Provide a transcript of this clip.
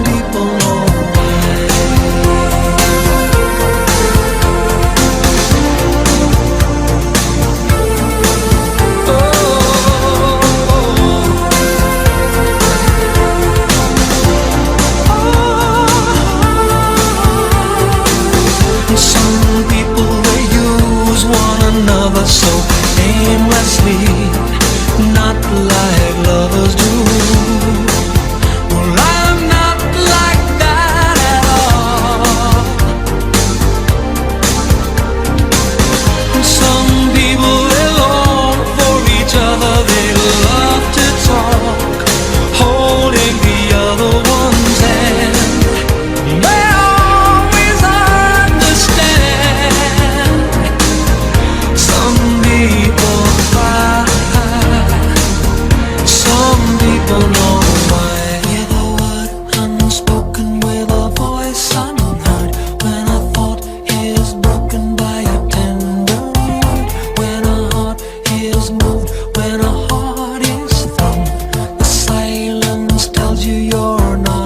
people know why. Some people they use one another so aimlessly, not like lovers do. Well, I'm not like that at all. Some people they long for each other, they love to talk, holding the other one's hand. They always understand. Some people cry, some people know why. With a word unspoken, with a voice unheard, when a thought is broken by a tender word, when a heart is moved, when a heart is thrown, the silence tells you you're not